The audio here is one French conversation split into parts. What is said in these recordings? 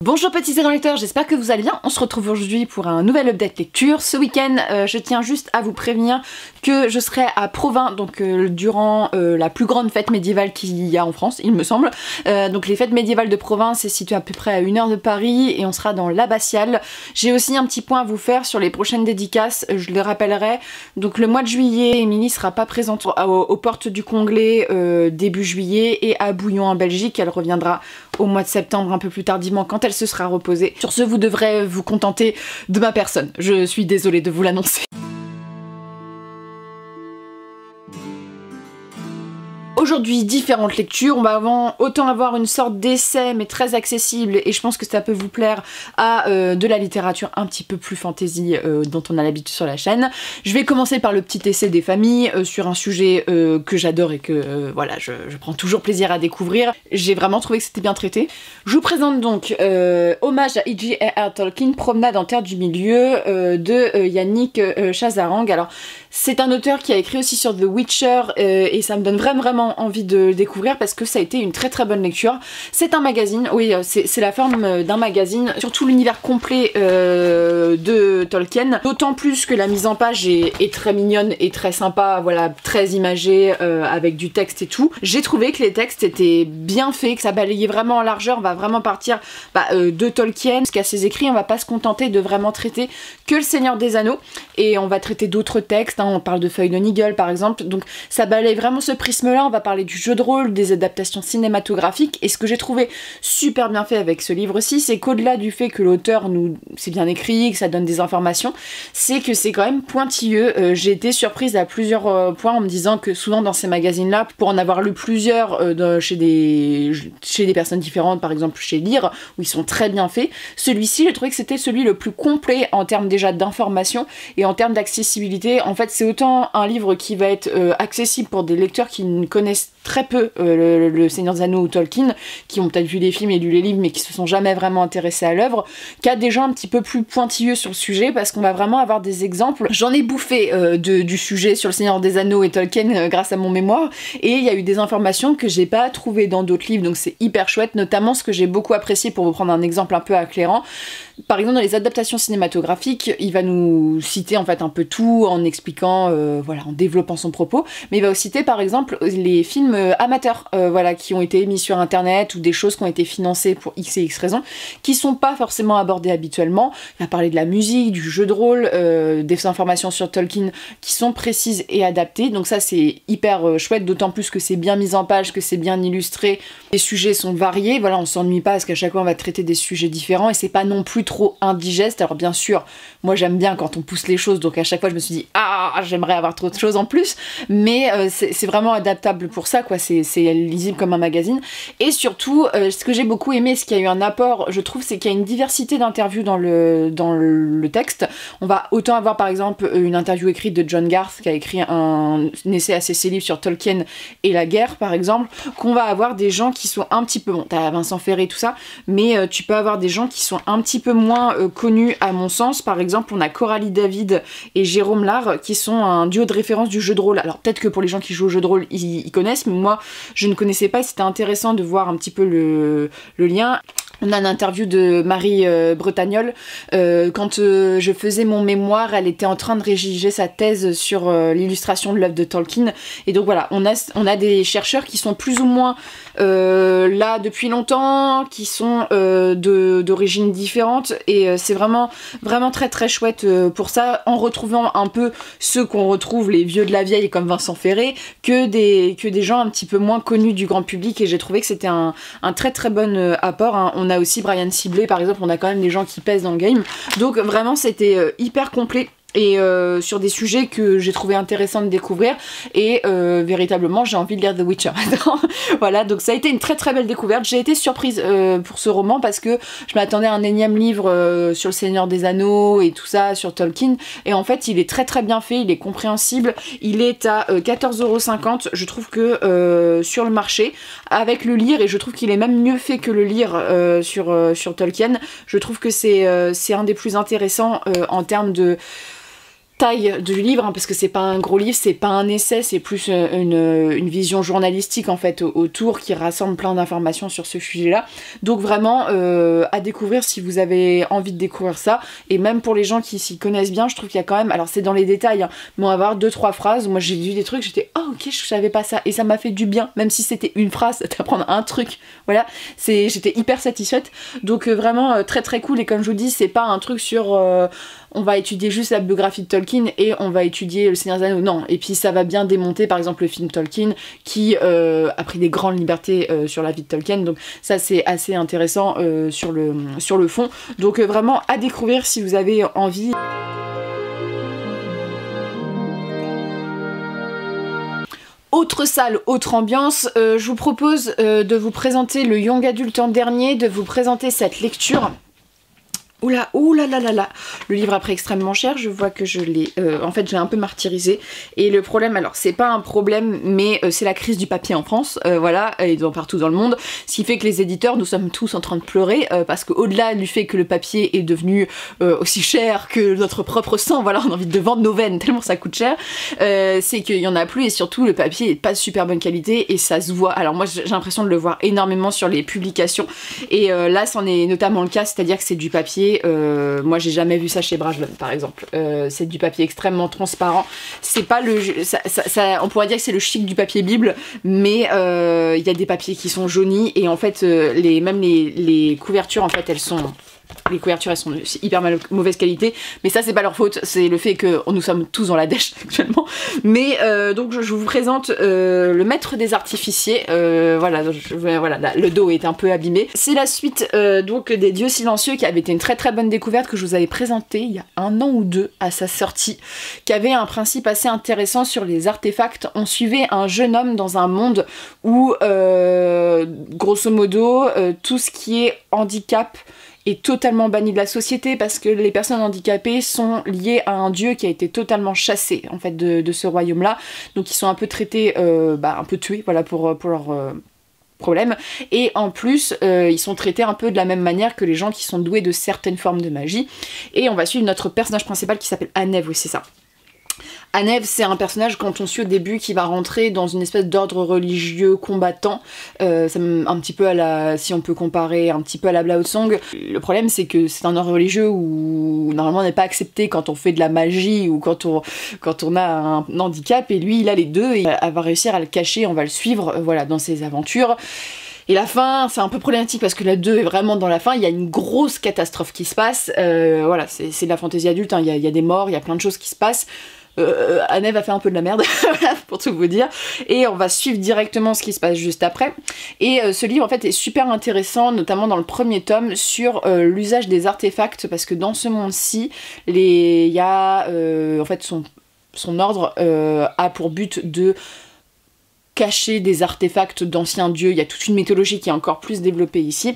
Bonjour petits aidants lecteurs, j'espère que vous allez bien. On se retrouve aujourd'hui pour un nouvel update lecture. Ce week-end, je tiens juste à vous prévenir que je serai à Provins, donc durant la plus grande fête médiévale qu'il y a en France, il me semble. Donc les fêtes médiévales de Provins, c'est situé à peu près à 1 heure de Paris et on sera dans l'abbatiale. J'ai aussi un petit point à vous faire sur les prochaines dédicaces, je les rappellerai. Donc le mois de juillet, Émilie sera pas présente aux portes du Conglé début juillet et à Bouillon en Belgique. Elle reviendra au mois de septembre un peu plus tardivement quand elle se sera reposée. Sur ce, vous devrez vous contenter de ma personne. Je suis désolée de vous l'annoncer. Aujourd'hui, différentes lectures. On va autant avoir une sorte d'essai, mais très accessible, et je pense que ça peut vous plaire, à de la littérature un petit peu plus fantasy dont on a l'habitude sur la chaîne. Je vais commencer par le petit essai des familles sur un sujet que j'adore et que voilà, je prends toujours plaisir à découvrir. J'ai vraiment trouvé que c'était bien traité. Je vous présente donc Hommage à J.R.R. Tolkien, Promenade en Terre du Milieu de Yannick Chazarang. Alors, c'est un auteur qui a écrit aussi sur The Witcher et ça me donne vraiment envie de le découvrir parce que ça a été une très bonne lecture. C'est un magazine, oui, c'est la forme d'un magazine, surtout l'univers complet de Tolkien, d'autant plus que la mise en page est très mignonne et très sympa, voilà, très imagée, avec du texte et tout. J'ai trouvé que les textes étaient bien faits, que ça balayait vraiment en largeur. On va vraiment partir de Tolkien jusqu'à ses écrits. On va pas se contenter de vraiment traiter que le Seigneur des Anneaux et on va traiter d'autres textes, hein. On parle de Feuilles de Nigel par exemple, donc ça balaye vraiment ce prisme là. On va parler du jeu de rôle, des adaptations cinématographiques, et ce que j'ai trouvé super bien fait avec ce livre-ci, c'est qu'au-delà du fait que l'auteur c'est bien écrit, que ça donne des informations, c'est que c'est quand même pointilleux. J'ai été surprise à plusieurs points en me disant que souvent dans ces magazines-là, pour en avoir lu plusieurs chez des personnes différentes, par exemple chez Lire, où ils sont très bien faits, celui-ci, j'ai trouvé que c'était celui le plus complet en termes déjà d'information et en termes d'accessibilité. En fait, c'est autant un livre qui va être accessible pour des lecteurs qui ne connaissent très peu le Seigneur des Anneaux ou Tolkien, qui ont peut-être vu les films et lu les livres mais qui se sont jamais vraiment intéressés à l'œuvre, qu'à des gens un petit peu plus pointilleux sur le sujet, parce qu'on va vraiment avoir des exemples. J'en ai bouffé du sujet sur le Seigneur des Anneaux et Tolkien grâce à mon mémoire, et il y a eu des informations que j'ai pas trouvées dans d'autres livres, donc c'est hyper chouette, notamment ce que j'ai beaucoup apprécié, pour vous prendre un exemple un peu éclairant. Par exemple, dans les adaptations cinématographiques, il va nous citer en fait un peu tout en expliquant, voilà, en développant son propos, mais il va aussi citer par exemple les films amateurs, voilà, qui ont été émis sur internet ou des choses qui ont été financées pour X et X raisons, qui sont pas forcément abordées habituellement. Il va parler de la musique, du jeu de rôle, des informations sur Tolkien qui sont précises et adaptées, donc ça c'est hyper chouette, d'autant plus que c'est bien mis en page, que c'est bien illustré, les sujets sont variés, voilà, on s'ennuie pas parce qu'à chaque fois on va traiter des sujets différents et c'est pas non plus trop indigeste. Alors bien sûr, moi j'aime bien quand on pousse les choses, donc à chaque fois je me suis dit ah, j'aimerais avoir trop de choses en plus, mais c'est vraiment adaptable pour ça, quoi. C'est lisible comme un magazine. Et surtout, ce que j'ai beaucoup aimé, ce qui a eu un apport, je trouve, c'est qu'il y a une diversité d'interviews dans le texte. On va autant avoir par exemple une interview écrite de John Garth qui a écrit un essai assez célèbre sur Tolkien et la guerre par exemple, qu'on va avoir des gens qui sont un petit peu, bon, t'as Vincent Ferré et tout ça, mais tu peux avoir des gens qui sont un petit peu moins connus à mon sens. Par exemple, on a Coralie David et Jérôme Lard qui sont un duo de référence du jeu de rôle. Alors peut-être que pour les gens qui jouent au jeu de rôle, ils connaissent, mais moi je ne connaissais pas et c'était intéressant de voir un petit peu le lien. On a une interview de Marie Bretagnol. Quand je faisais mon mémoire, elle était en train de rédiger sa thèse sur l'illustration de l'œuvre de Tolkien. Et donc voilà, on a des chercheurs qui sont plus ou moins là depuis longtemps, qui sont d'origines différentes. Et c'est vraiment très chouette pour ça, en retrouvant un peu ceux qu'on retrouve, les vieux de la vieille comme Vincent Ferré, que des gens un petit peu moins connus du grand public. Et j'ai trouvé que c'était un très bon apport, hein. On a aussi Brian Sibley par exemple, on a quand même des gens qui pèsent dans le game, donc vraiment c'était hyper complet. Et sur des sujets que j'ai trouvé intéressant de découvrir, et véritablement j'ai envie de lire The Witcher maintenant. Voilà, donc ça a été une très belle découverte. J'ai été surprise pour ce roman parce que je m'attendais à un énième livre sur le Seigneur des Anneaux et tout ça, sur Tolkien, et en fait il est très bien fait, il est compréhensible, il est à 14,50 €. Je trouve que sur le marché, avec le lire, et je trouve qu'il est même mieux fait que le lire sur Tolkien, je trouve que c'est un des plus intéressants en termes taille du livre, hein, parce que c'est pas un gros livre, c'est pas un essai, c'est plus une vision journalistique en fait autour qui rassemble plein d'informations sur ce sujet-là. Donc vraiment à découvrir si vous avez envie de découvrir ça. Et même pour les gens qui s'y connaissent bien, je trouve qu'il y a quand même, alors c'est dans les détails, hein, mais on va avoir 2-3 phrases où moi j'ai lu des trucs, j'étais oh ok je savais pas ça et ça m'a fait du bien, même si c'était une phrase, d'apprendre un truc. Voilà, j'étais hyper satisfaite. Donc vraiment très très cool. Et comme je vous dis, c'est pas un truc sur on va étudier juste la biographie de Tolkien et on va étudier le Seigneur des Anneaux. Non, et puis ça va bien démonter par exemple le film Tolkien qui a pris des grandes libertés sur la vie de Tolkien, donc ça c'est assez intéressant sur le fond. Donc vraiment à découvrir si vous avez envie. Autre salle, autre ambiance, je vous propose de vous présenter le Young Adult en dernier, de vous présenter cette lecture. Oula, oula là là là. Le livre a pris extrêmement cher, je vois que je l'ai... en fait, j'ai un peu martyrisé. Et le problème, alors c'est pas un problème, mais c'est la crise du papier en France, voilà, et partout dans le monde. Ce qui fait que les éditeurs, nous sommes tous en train de pleurer, parce qu'au-delà du fait que le papier est devenu aussi cher que notre propre sang, voilà, on a envie de vendre nos veines tellement ça coûte cher, c'est qu'il y en a plus, et surtout le papier est pas de super bonne qualité, et ça se voit. Alors moi, j'ai l'impression de le voir énormément sur les publications, et là, c'en est notamment le cas, c'est-à-dire que c'est du papier. Moi j'ai jamais vu ça chez Brajlon par exemple, c'est du papier extrêmement transparent, c'est pas le... on pourrait dire que c'est le chic du papier bible, mais il y a des papiers qui sont jaunis et en fait même les couvertures en fait elles sont de hyper mauvaise qualité, mais ça c'est pas leur faute, c'est le fait que nous sommes tous dans la dèche actuellement. Mais donc je vous présente le maître des artificiers, voilà, là, le dos est un peu abîmé. C'est la suite donc des dieux silencieux qui avait été une très très bonne découverte que je vous avais présentée il y a 1 an ou 2 à sa sortie, qui avait un principe assez intéressant sur les artefacts. On suivait un jeune homme dans un monde où grosso modo tout ce qui est handicap est totalement banni de la société parce que les personnes handicapées sont liées à un dieu qui a été totalement chassé en fait de ce royaume-là, donc ils sont un peu traités, un peu tués, voilà, pour leur problème, et en plus ils sont traités un peu de la même manière que les gens qui sont doués de certaines formes de magie. Et on va suivre notre personnage principal qui s'appelle Anève, oui c'est ça. Anève, c'est un personnage quand on suit au début qui va rentrer dans une espèce d'ordre religieux combattant, un petit peu à la, si on peut comparer un petit peu à la Blaot Song. Le problème c'est que c'est un ordre religieux où normalement on n'est pas accepté quand on fait de la magie ou quand on a un handicap, et lui il a les deux et elle va réussir à le cacher, on va le suivre voilà, dans ses aventures. Et la fin, c'est un peu problématique parce que la 2 est vraiment dans la fin, il y a une grosse catastrophe qui se passe, voilà, c'est de la fantaisie adulte, hein. Il y a des morts, il y a plein de choses qui se passent. Anève a fait un peu de la merde pour tout vous dire, et on va suivre directement ce qui se passe juste après. Et ce livre en fait est super intéressant, notamment dans le premier tome sur l'usage des artefacts, parce que dans ce monde-ci il y a en fait son ordre a pour but de cacher des artefacts d'anciens dieux. Il y a toute une mythologie qui est encore plus développée ici.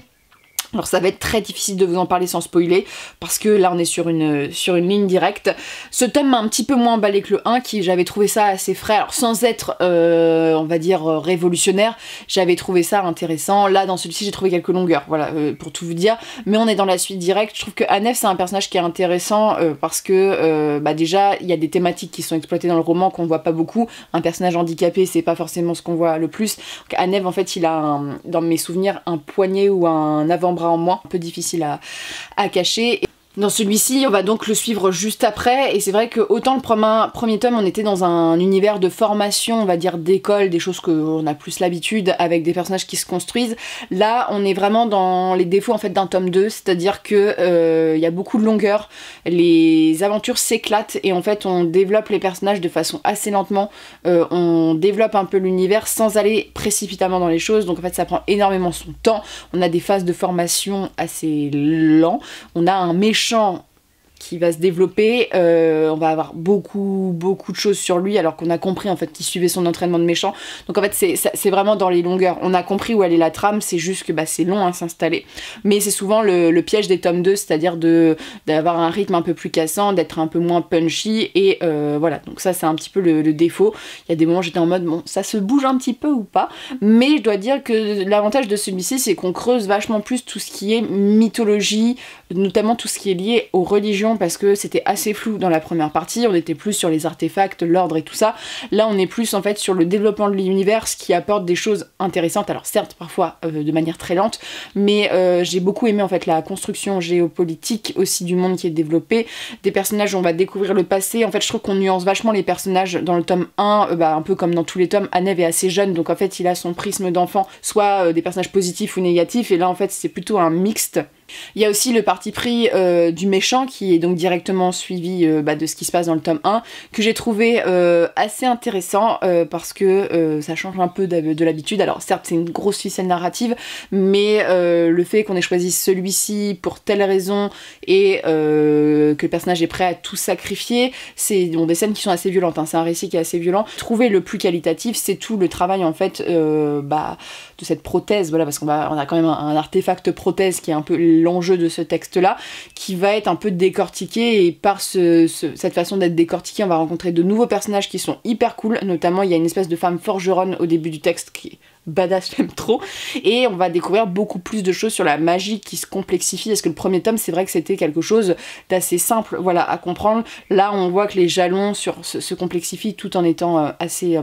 Alors ça va être très difficile de vous en parler sans spoiler, parce que là on est sur une ligne directe. Ce tome m'a un petit peu moins emballé que le 1, qui j'avais trouvé ça assez frais, alors sans être, on va dire, révolutionnaire, j'avais trouvé ça intéressant. Là dans celui-ci j'ai trouvé quelques longueurs, voilà, pour tout vous dire, mais on est dans la suite directe. Je trouve que Anève c'est un personnage qui est intéressant, parce que déjà il y a des thématiques qui sont exploitées dans le roman qu'on voit pas beaucoup. Un personnage handicapé c'est pas forcément ce qu'on voit le plus. Donc, Anève en fait il a, dans mes souvenirs, un poignet ou un avant-bras en moins, un peu difficile à cacher. Dans celui-ci, on va donc le suivre juste après, et c'est vrai que autant le premier tome, on était dans un univers de formation, on va dire d'école, des choses qu'on a plus l'habitude, avec des personnages qui se construisent. Là, on est vraiment dans les défauts en fait d'un tome 2, c'est-à-dire que y a beaucoup de longueur, les aventures s'éclatent, et en fait on développe les personnages de façon assez lentement, on développe un peu l'univers sans aller précipitamment dans les choses, donc en fait ça prend énormément son temps. On a des phases de formation assez lents, on a un méchant qui va se développer, on va avoir beaucoup de choses sur lui, alors qu'on a compris en fait qu'il suivait son entraînement de méchant. Donc en fait c'est vraiment dans les longueurs, on a compris où allait la trame, c'est juste que c'est long à s'installer, mais c'est souvent le piège des tomes 2, c'est-à-dire d'avoir un rythme un peu plus cassant, d'être un peu moins punchy, et voilà, donc ça c'est un petit peu le défaut. Il y a des moments j'étais en mode bon ça se bouge un petit peu ou pas, mais je dois dire que l'avantage de celui-ci c'est qu'on creuse vachement plus tout ce qui est mythologie, notamment tout ce qui est lié aux religions construction parce que c'était assez flou dans la première partie, on était plus sur les artefacts, l'ordre et tout ça. Là on est plus en fait sur le développement de l'univers, ce qui apporte des choses intéressantes, alors certes parfois de manière très lente, mais j'ai beaucoup aimé en fait la construction géopolitique aussi du monde qui est développé, des personnages où on va découvrir le passé. En fait je trouve qu'on nuance vachement les personnages dans le tome 1, un peu comme dans tous les tomes. Anev est assez jeune, donc en fait il a son prisme d'enfant, soit des personnages positifs ou négatifs, et là en fait c'est plutôt un mixte. Il y a aussi le parti pris du méchant qui est donc directement suivi de ce qui se passe dans le tome 1, que j'ai trouvé assez intéressant parce que ça change un peu de l'habitude. Alors certes c'est une grosse ficelle narrative, mais le fait qu'on ait choisi celui-ci pour telle raison et que le personnage est prêt à tout sacrifier, c'est des scènes qui sont assez violentes, hein. C'est un récit qui est assez violent. Trouver le plus qualitatif, c'est tout le travail en fait de cette prothèse, voilà, parce qu'on a quand même un artefact prothèse qui est un peu l'enjeu de ce texte-là, qui va être un peu décortiqué, et par cette façon d'être décortiqué, on va rencontrer de nouveaux personnages qui sont hyper cool, notamment il y a une espèce de femme forgeronne au début du texte qui est badass, j'aime trop, et on va découvrir beaucoup plus de choses sur la magie qui se complexifie, parce que le premier tome c'est vrai que c'était quelque chose d'assez simple, voilà, à comprendre. Là on voit que les jalons se complexifient tout en étant assez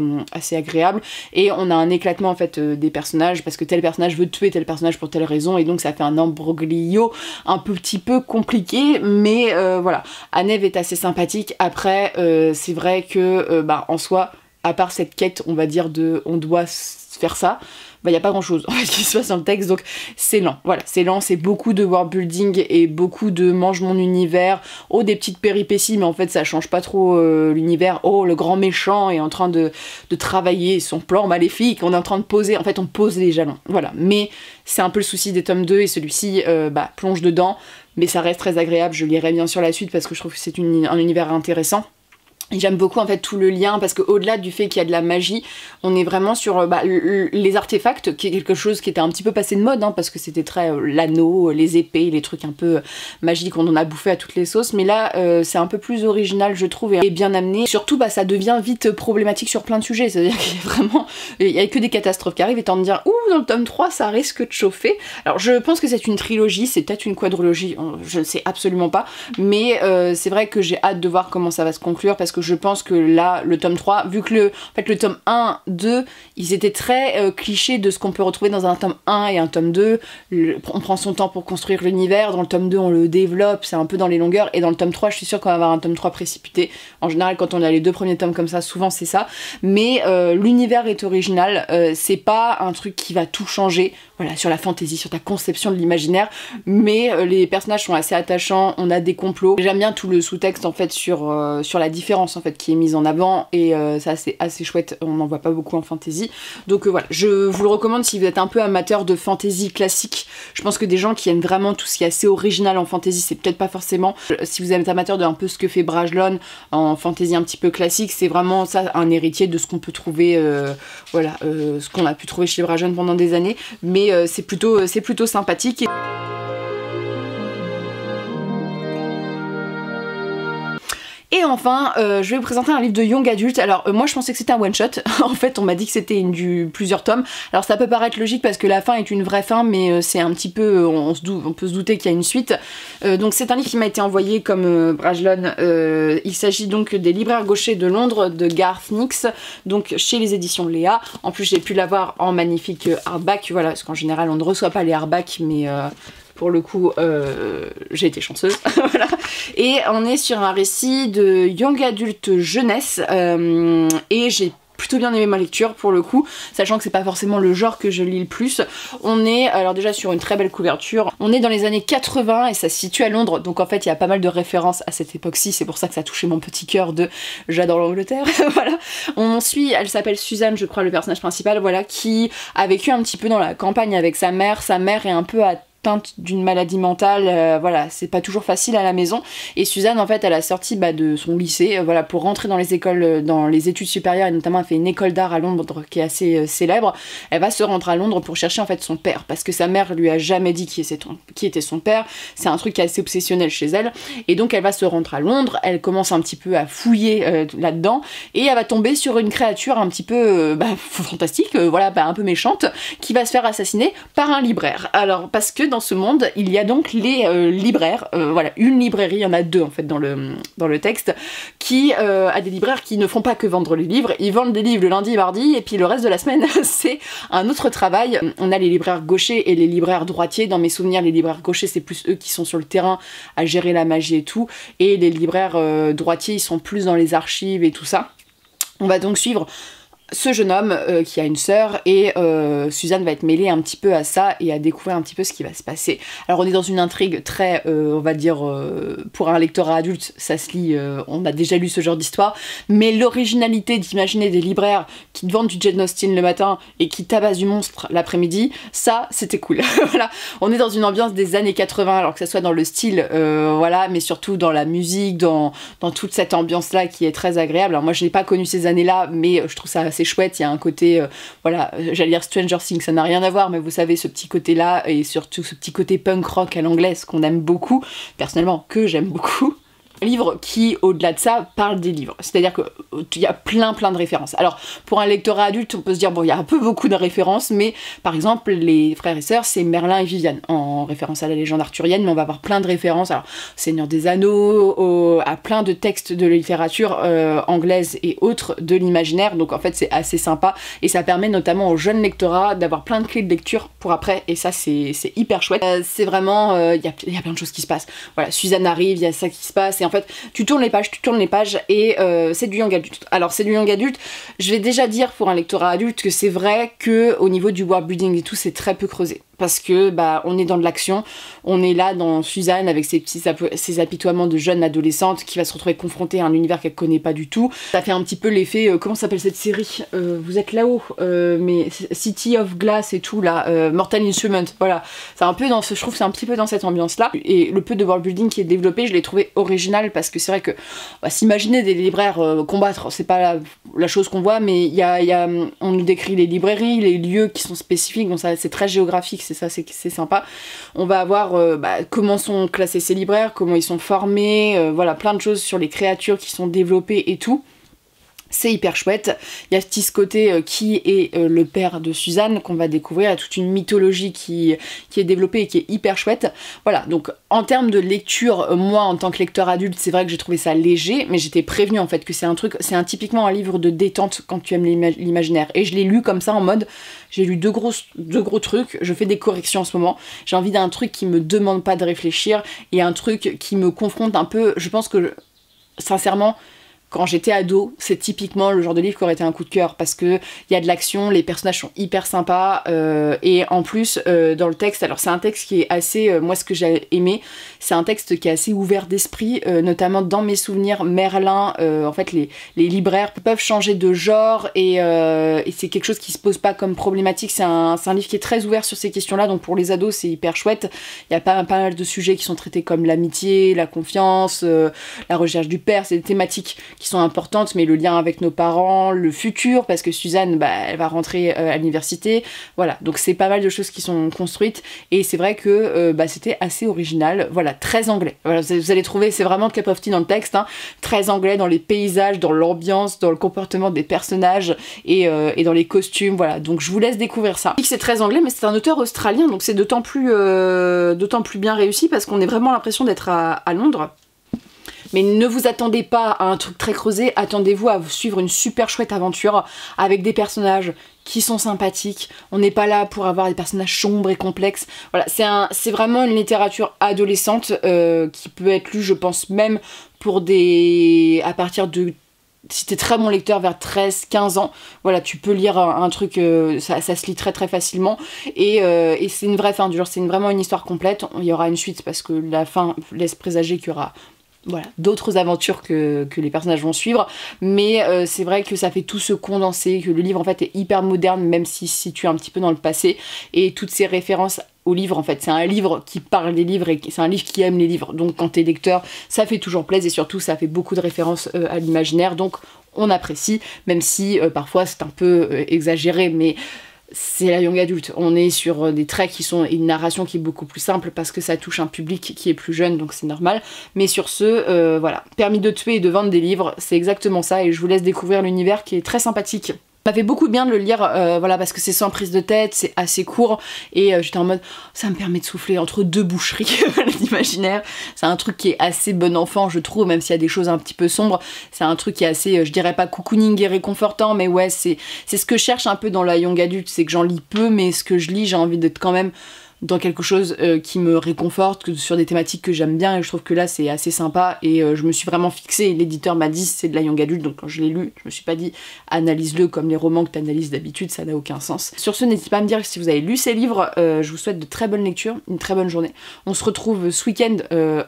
agréable, et on a un éclatement en fait des personnages, parce que tel personnage veut tuer tel personnage pour telle raison, et donc ça fait un imbroglio un petit peu compliqué, mais voilà, Anev est assez sympathique. Après c'est vrai que en soi, à part cette quête on va dire de on doit faire ça, il n'y a pas grand chose en fait qui se passe dans le texte, donc c'est lent, voilà, c'est lent, c'est beaucoup de world building et beaucoup de mange mon univers, des petites péripéties, mais en fait ça change pas trop l'univers. Le grand méchant est en train de travailler son plan maléfique, on est en train de poser, en fait on pose les jalons, voilà, mais c'est un peu le souci des tomes 2, et celui-ci plonge dedans, mais ça reste très agréable. Je lirai bien sûr la suite parce que je trouve que c'est un univers intéressant. Et j'aime beaucoup en fait tout le lien, parce qu'au-delà du fait qu'il y a de la magie, on est vraiment sur les artefacts, qui est quelque chose qui était un petit peu passé de mode, hein, parce que c'était très l'anneau, les épées, les trucs un peu magiques, on en a bouffé à toutes les sauces, mais là c'est un peu plus original je trouve, et bien amené. Surtout ça devient vite problématique sur plein de sujets, c'est-à-dire qu'il y a vraiment, il y a que des catastrophes qui arrivent, et tant de dire ouh dans le tome 3 ça risque de chauffer. Alors je pense que c'est une trilogie, c'est peut-être une quadrologie, je ne sais absolument pas, mais c'est vrai que j'ai hâte de voir comment ça va se conclure, parce que je pense que là, le tome 3, vu que le tome 1, 2, ils étaient très clichés de ce qu'on peut retrouver dans un tome 1 et un tome 2, on prend son temps pour construire l'univers, dans le tome 2 on le développe, c'est un peu dans les longueurs, et dans le tome 3 je suis sûre qu'on va avoir un tome 3 précipité. En général quand on a les deux premiers tomes comme ça, souvent c'est ça, mais l'univers est original, c'est pas un truc qui va tout changer, voilà, sur la fantaisie, sur ta conception de l'imaginaire, mais les personnages sont assez attachants, on a des complots. J'aime bien tout le sous-texte en fait sur la différence en fait qui est mise en avant, et ça c'est assez chouette, on n'en voit pas beaucoup en fantasy. Donc voilà, je vous le recommande si vous êtes un peu amateur de fantasy classique. Je pense que des gens qui aiment vraiment tout ce qui est assez original en fantasy, c'est peut-être pas forcément. Si vous êtes amateur de un peu ce que fait Brajlon en fantasy un petit peu classique, c'est vraiment ça, un héritier de ce qu'on peut trouver, ce qu'on a pu trouver chez Brajlon pendant des années, mais c'est plutôt sympathique. Et enfin, je vais vous présenter un livre de young adulte. Alors moi je pensais que c'était un one shot, en fait on m'a dit que c'était plusieurs tomes. Alors ça peut paraître logique parce que la fin est une vraie fin, mais c'est un petit peu, on peut se douter qu'il y a une suite. Donc c'est un livre qui m'a été envoyé comme Brajlon. Il s'agit donc des Libraires Gauchers de Londres de Garth Nix, donc chez les éditions Léa. En plus j'ai pu l'avoir en magnifique hardback, voilà, parce qu'en général on ne reçoit pas les hardbacks, mais pour le coup, j'ai été chanceuse. Voilà. Et on est sur un récit de young adulte jeunesse, et j'ai plutôt bien aimé ma lecture pour le coup, sachant que c'est pas forcément le genre que je lis le plus. On est alors déjà sur une très belle couverture, on est dans les années 80 et ça se situe à Londres, donc en fait il y a pas mal de références à cette époque-ci, c'est pour ça que ça a touché mon petit cœur de j'adore l'Angleterre. Voilà. On suit, elle s'appelle Suzanne je crois, le personnage principal, voilà, qui a vécu un petit peu dans la campagne avec sa mère est un peu atteinte d'une maladie mentale, voilà, c'est pas toujours facile à la maison, et Suzanne en fait elle a sorti de son lycée, voilà, pour rentrer dans les écoles, dans les études supérieures, et notamment elle fait une école d'art à Londres qui est assez célèbre. Elle va se rendre à Londres pour chercher en fait son père, parce que sa mère lui a jamais dit qui était son père, c'est un truc qui est assez obsessionnel chez elle, et donc elle va se rendre à Londres, elle commence un petit peu à fouiller là-dedans, et elle va tomber sur une créature un petit peu fantastique, voilà, un peu méchante, qui va se faire assassiner par un libraire. Alors parce que dans ce monde, il y a donc les libraires, voilà, une librairie, il y en a deux en fait dans le texte, qui a des libraires qui ne font pas que vendre les livres, ils vendent des livres le lundi et mardi, et puis le reste de la semaine, c'est un autre travail. On a les libraires gauchers et les libraires droitiers. Dans mes souvenirs, les libraires gauchers, c'est plus eux qui sont sur le terrain à gérer la magie et tout, et les libraires droitiers, ils sont plus dans les archives et tout ça. On va donc suivre ce jeune homme qui a une sœur, et Suzanne va être mêlée un petit peu à ça et à découvrir un petit peu ce qui va se passer. Alors on est dans une intrigue très, on va dire, pour un lectorat adulte, ça se lit, on a déjà lu ce genre d'histoire, mais l'originalité d'imaginer des libraires qui te vendent du Jane Austen le matin et qui tabassent du monstre l'après-midi, ça c'était cool. Voilà, on est dans une ambiance des années 80, alors que ça soit dans le style, voilà, mais surtout dans la musique, dans toute cette ambiance-là qui est très agréable. Alors moi je n'ai pas connu ces années-là, mais je trouve ça assez chouette, il y a un côté, voilà, j'allais dire Stranger Things, ça n'a rien à voir, mais vous savez, ce petit côté-là, et surtout ce petit côté punk rock à l'anglaise qu'on aime beaucoup, personnellement, que j'aime beaucoup. Livre qui, au-delà de ça, parle des livres. C'est-à-dire qu'il y a plein de références. Alors, pour un lectorat adulte, on peut se dire, bon, il y a un peu beaucoup de références, mais par exemple, les frères et sœurs, c'est Merlin et Viviane, en référence à la légende arthurienne, mais on va avoir plein de références, alors, Seigneur des Anneaux, à plein de textes de littérature anglaise et autres, de l'imaginaire, donc en fait, c'est assez sympa, et ça permet notamment aux jeunes lectorats d'avoir plein de clés de lecture pour après, et ça, c'est hyper chouette. C'est vraiment, il y a plein de choses qui se passent. Voilà, Suzanne arrive, il y a ça qui se passe, et en fait, tu tournes les pages, et c'est du young adulte. Alors c'est du young adulte, je vais déjà dire pour un lectorat adulte que c'est vrai que au niveau du world building et tout, c'est très peu creusé. Parce que bah on est dans de l'action, on est là dans Suzanne avec ses apitoiements de jeune adolescente qui va se retrouver confrontée à un univers qu'elle connaît pas du tout. Ça fait un petit peu l'effet, comment s'appelle cette série, vous êtes là-haut, mais City of Glass et tout là, Mortal Instruments, voilà. C'est un peu dans je trouve que c'est un petit peu dans cette ambiance là. Et le peu de world building qui est développé, je l'ai trouvé original parce que c'est vrai que bah, s'imaginer des libraires combattre, c'est pas la chose qu'on voit, mais on nous décrit les librairies, les lieux qui sont spécifiques, donc ça c'est très géographique. C'est ça, c'est sympa. On va avoir comment sont classés ces libraires, comment ils sont formés, voilà, plein de choses sur les créatures qui sont développées et tout. C'est hyper chouette. Il y a ce côté qui est le père de Suzanne qu'on va découvrir. Il y a toute une mythologie qui est développée et qui est hyper chouette. Voilà, donc en termes de lecture, moi en tant que lecteur adulte, c'est vrai que j'ai trouvé ça léger, mais j'étais prévenue en fait que c'est typiquement un livre de détente quand tu aimes l'imaginaire. Et je l'ai lu comme ça en mode, j'ai lu deux gros trucs, je fais des corrections en ce moment. J'ai envie d'un truc qui me demande pas de réfléchir et un truc qui me confronte un peu. Je pense que, sincèrement, quand j'étais ado, c'est typiquement le genre de livre qui aurait été un coup de cœur parce que il y a de l'action, les personnages sont hyper sympas et en plus dans le texte, alors c'est un texte qui est assez, moi ce que j'ai aimé, c'est un texte qui est assez ouvert d'esprit, notamment dans mes souvenirs, Merlin, en fait les libraires peuvent changer de genre et c'est quelque chose qui se pose pas comme problématique, c'est un livre qui est très ouvert sur ces questions-là, donc pour les ados c'est hyper chouette, il y a pas mal de sujets qui sont traités comme l'amitié, la confiance, la recherche du père, c'est des thématiques qui sont importantes, mais le lien avec nos parents, le futur, parce que Suzanne, bah, elle va rentrer à l'université, voilà, donc c'est pas mal de choses qui sont construites, et c'est vrai que bah, c'était assez original, voilà, très anglais, voilà, vous allez trouver, c'est vraiment cup of tea dans le texte, hein, très anglais dans les paysages, dans l'ambiance, dans le comportement des personnages, et dans les costumes, voilà, donc je vous laisse découvrir ça. C'est très anglais, mais c'est un auteur australien, donc c'est d'autant plus bien réussi, parce qu'on a vraiment l'impression d'être à Londres. Mais ne vous attendez pas à un truc très creusé, attendez-vous à suivre une super chouette aventure avec des personnages qui sont sympathiques. On n'est pas là pour avoir des personnages sombres et complexes. Voilà, c'est vraiment une littérature adolescente qui peut être lue, je pense, même pour à partir de... Si t'es très bon lecteur vers 13-15 ans, voilà, tu peux lire un truc, ça se lit très facilement, et c'est une vraie fin du genre, c'est vraiment une histoire complète. Il y aura une suite parce que la fin laisse présager qu'il y aura voilà, d'autres aventures que les personnages vont suivre, mais c'est vrai que ça fait tout se condenser, que le livre en fait est hyper moderne, même s'il se situe un petit peu dans le passé, et toutes ces références au livre, en fait, c'est un livre qui parle des livres et c'est un livre qui aime les livres, donc quand t'es lecteur, ça fait toujours plaisir, et surtout ça fait beaucoup de références à l'imaginaire, donc on apprécie, même si parfois c'est un peu exagéré, mais c'est la young adulte, on est sur des traits qui sont une narration qui est beaucoup plus simple parce que ça touche un public qui est plus jeune, donc c'est normal, mais sur ce, voilà, permis de tuer et de vendre des livres, c'est exactement ça, et je vous laisse découvrir l'univers qui est très sympathique. Ça m'a fait beaucoup de bien de le lire, voilà, parce que c'est sans prise de tête, c'est assez court, et j'étais en mode, ça me permet de souffler entre deux boucheries d'imaginaire. C'est un truc qui est assez bon enfant, je trouve, même s'il y a des choses un petit peu sombres. C'est un truc qui est assez, je dirais pas cocooning et réconfortant, mais ouais, c'est ce que je cherche un peu dans la young adulte, c'est que j'en lis peu, mais ce que je lis, j'ai envie d'être quand même dans quelque chose qui me réconforte, sur des thématiques que j'aime bien, et je trouve que là c'est assez sympa, et je me suis vraiment fixée, l'éditeur m'a dit c'est de la young adulte, donc quand je l'ai lu, je me suis pas dit analyse-le comme les romans que t'analyses d'habitude, ça n'a aucun sens. Sur ce, n'hésitez pas à me dire si vous avez lu ces livres, je vous souhaite de très bonnes lectures, une très bonne journée. On se retrouve ce week-end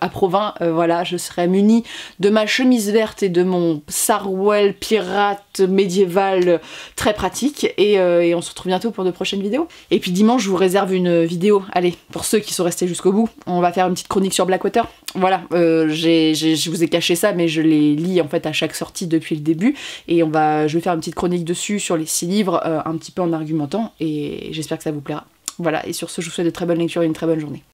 à Provins, voilà, je serai munie de ma chemise verte et de mon sarouel pirate médiéval très pratique, et on se retrouve bientôt pour de prochaines vidéos. Et puis dimanche, je vous réserve une vidéo. Allez, pour ceux qui sont restés jusqu'au bout, on va faire une petite chronique sur Blackwater. Voilà, je vous ai caché ça, mais je les lis en fait à chaque sortie depuis le début, et je vais faire une petite chronique dessus sur les 6 livres, un petit peu en argumentant, et j'espère que ça vous plaira. Voilà, et sur ce, je vous souhaite de très bonnes lectures et une très bonne journée.